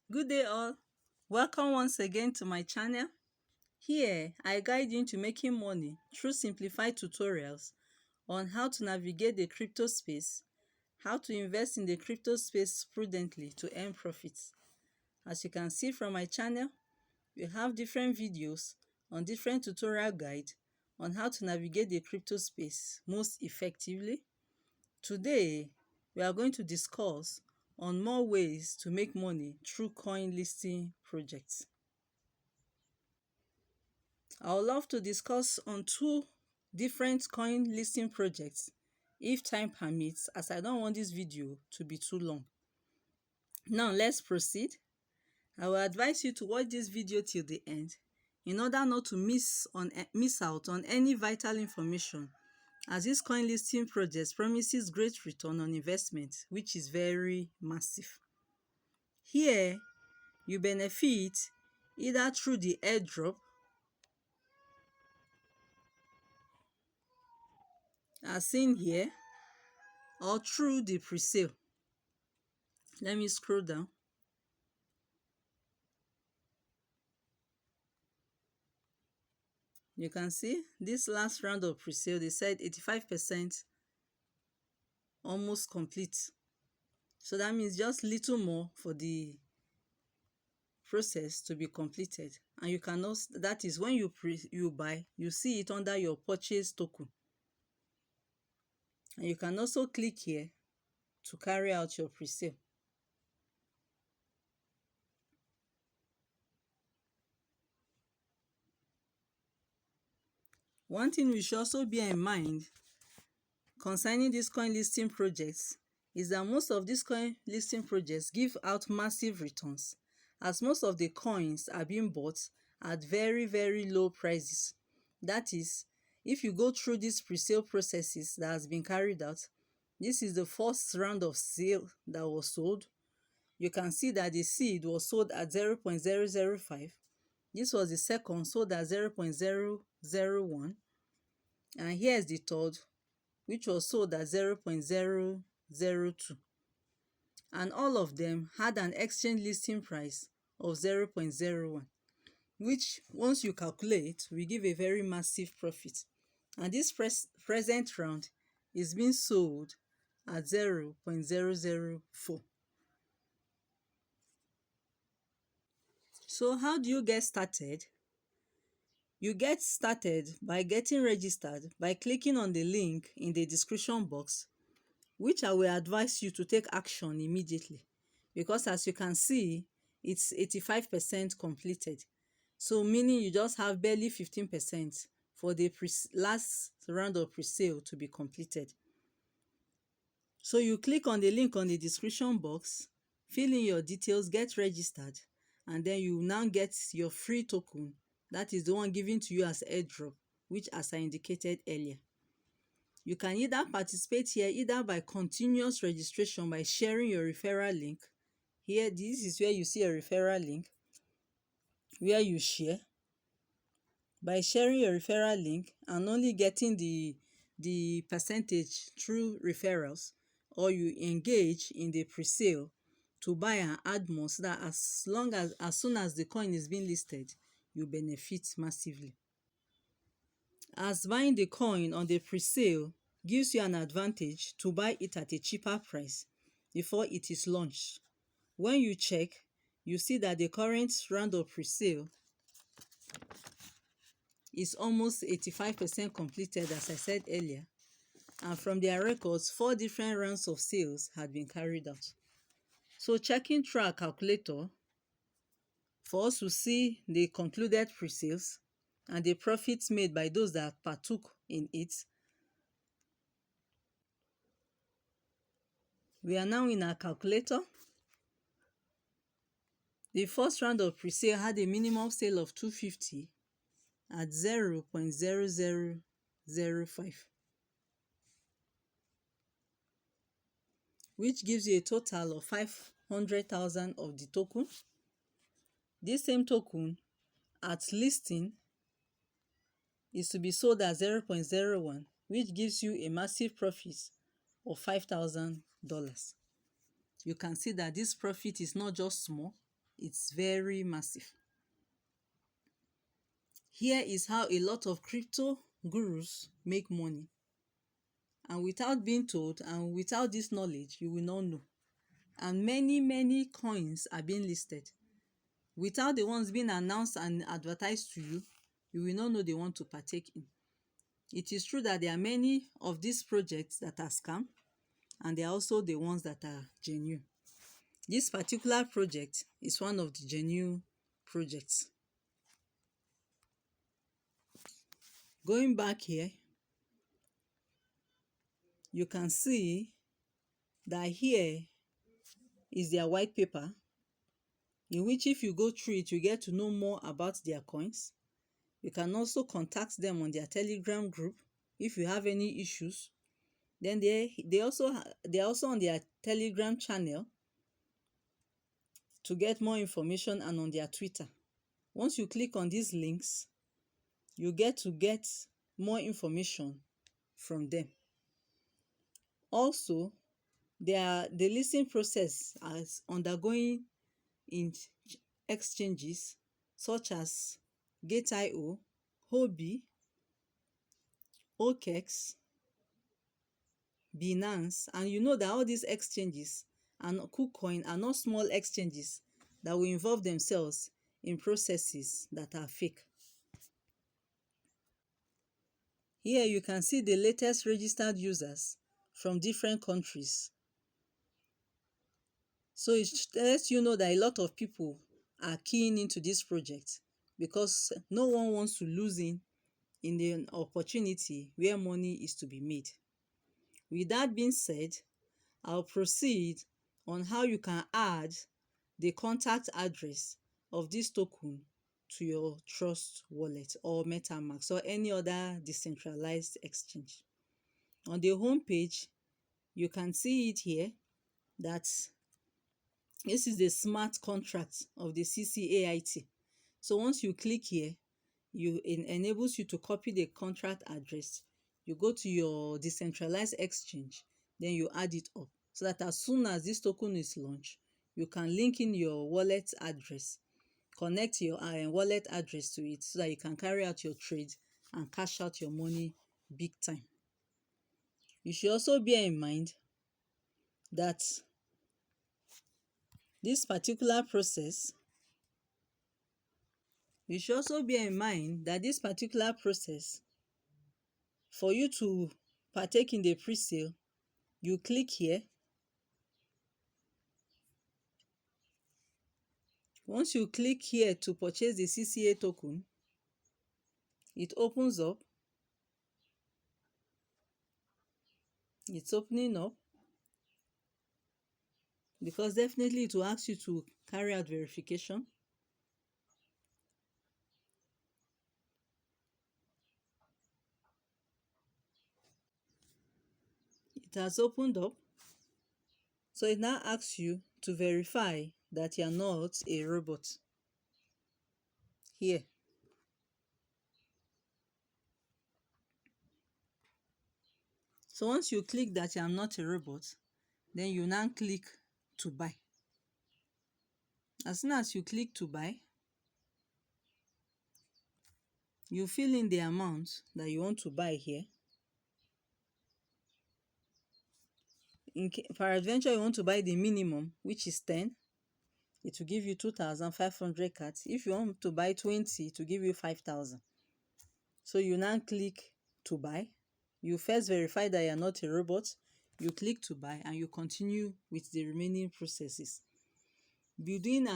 Good day all. Welcome once again to my channel. Here, I guide you into making money through simplified tutorials on how to navigate the crypto space, how to invest in the crypto space prudently to earn profits. As you can see from my channel, we have different videos on different tutorial guide on how to navigate the crypto space most effectively. Today, we are going to discuss on more ways to make money through coin listing projects. I would love to discuss on two different coin listing projects if time permits, as I don't want this video to be too long. Now let's proceed. I will advise you to watch this video till the end in order not to miss out on any vital information, as this coin listing project promises great return on investment, which is very massive. Here, you benefit either through the airdrop as seen here or through the pre-sale. Let me scroll down. You can see this last round of pre-sale, they said 85% almost complete. So that means just little more for the process to be completed. And you can also, that is when you buy, you see it under your purchase token. And you can also click here to carry out your pre-sale. One thing we should also bear in mind concerning these coin listing projects is that most of these coin listing projects give out massive returns, as most of the coins are being bought at very low prices. That is, if you go through these pre-sale processes that has been carried out, this is the first round of sale that was sold. You can see that the seed was sold at 0.005. This was the second, sold at 0.001. And here's the third, which was sold at 0.002. And all of them had an exchange listing price of 0.01, which once you calculate will give a very massive profit. And this present round is being sold at 0.004. So how do you get started? You get started by getting registered by clicking on the link in the description box, which I will advise you to take action immediately, because as you can see, it's 85% completed. So meaning you just have barely 15% for the last round of pre-sale to be completed. So you click on the link on the description box, fill in your details, get registered, and then you now get your free token. That is the one given to you as airdrop, which as I indicated earlier. You can either participate here either by continuous registration by sharing your referral link. Here, this is where you see a referral link where you share. By sharing your referral link and only getting the percentage through referrals, or you engage in the pre-sale to buy and add more, so that as soon as the coin is being listed, you benefit massively. As buying the coin on the pre-sale gives you an advantage to buy it at a cheaper price before it is launched. When you check, you see that the current round of pre-sale is almost 85% completed, as I said earlier. And from their records, 4 different rounds of sales had been carried out. So checking through our calculator for us to see the concluded pre-sales and the profits made by those that partook in it. We are now in our calculator. The first round of pre-sale had a minimum sale of 250 at 0.0005, which gives you a total of 500,000 of the token. This same token at listing is to be sold at 0.01, which gives you a massive profit of $5,000. You can see that this profit is not just small, It's very massive. Here is how a lot of crypto gurus make money. And without being told and without this knowledge, you will not know. And many coins are being listed. Without the ones being announced and advertised to you, you will not know they want to partake in. It is true that there are many of these projects that are scam, and there are also the ones that are genuine. This particular project is one of the genuine projects. Going back here, you can see that here is their white paper, in which if you go through it, you get to know more about their coins. You can also contact them on their Telegram group if you have any issues. Then they're also on their Telegram channel to get more information, and on their Twitter. Once you click on these links, you get more information from them. Also, the listing process is undergoing in exchanges such as Gate.io, Huobi, OKX, Binance, and you know that all these exchanges and KuCoin are not small exchanges that will involve themselves in processes that are fake. Here you can see the latest registered users from different countries. So it lets you know that a lot of people are keying into this project, because no one wants to lose in the opportunity where money is to be made. With that being said, I'll proceed on how you can add the contact address of this token to your Trust Wallet or MetaMask or any other decentralized exchange. On the home page, you can see it here that this is the smart contract of the CCAIT. So once you click here, it enables you to copy the contract address. You go to your decentralized exchange, then you add it up, so that as soon as this token is launched, you can link in your wallet address, connect your wallet address to it, so that you can carry out your trade and cash out your money big time. You should also bear in mind that this particular process for you to partake in the pre-sale, you click here. Once you click here to purchase the CCA token, it opens up. It's opening up, because definitely it will ask you to carry out verification. It has opened up. So it now asks you to verify that you are not a robot. Here. So once you click that you are not a robot, then you now click to buy. As soon as you click to buy, you fill in the amount that you want to buy here. Peradventure you want to buy the minimum, which is 10, it will give you 2,500 cards. If you want to buy 20, it will give you 5,000. So you now click to buy. You first verify that you are not a robot. You click to buy, and you continue with the remaining processes. Within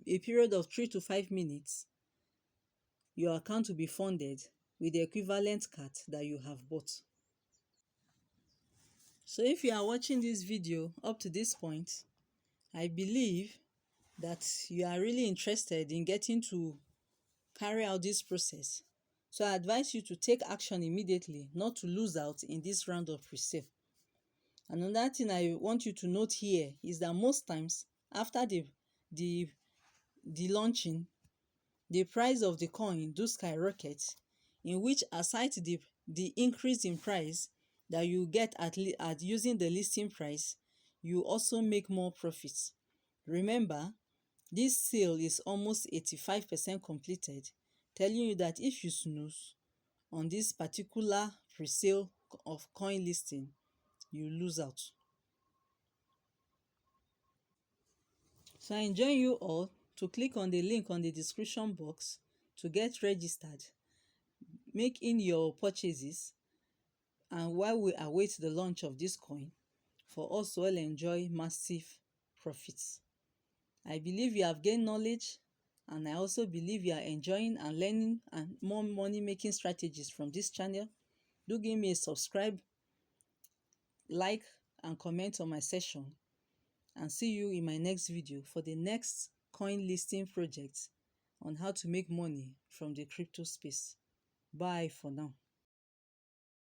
a period of 3 to 5 minutes, your account will be funded with the equivalent card that you have bought. So if you are watching this video up to this point, I believe that you are really interested in getting to carry out this process. So I advise you to take action immediately, not to lose out in this round of pre-sale. Another thing I want you to note here is that most times after the launching, the price of the coin do skyrocket, in which aside the increase in price that you get at using the listing price, you also make more profits. Remember, This sale is almost 85% completed, telling you that if you snooze on this particular pre-sale of coin listing, you lose out. So I enjoin you all to click on the link on the description box to get registered, make in your purchases, and while we await the launch of this coin, for us to all enjoy massive profits. I believe you have gained knowledge, and I also believe you are enjoying and learning and more money making strategies from this channel. Do give me a subscribe, like, and comment on my session, and see you in my next video for the next coin listing project on how to make money from the crypto space. Bye for now.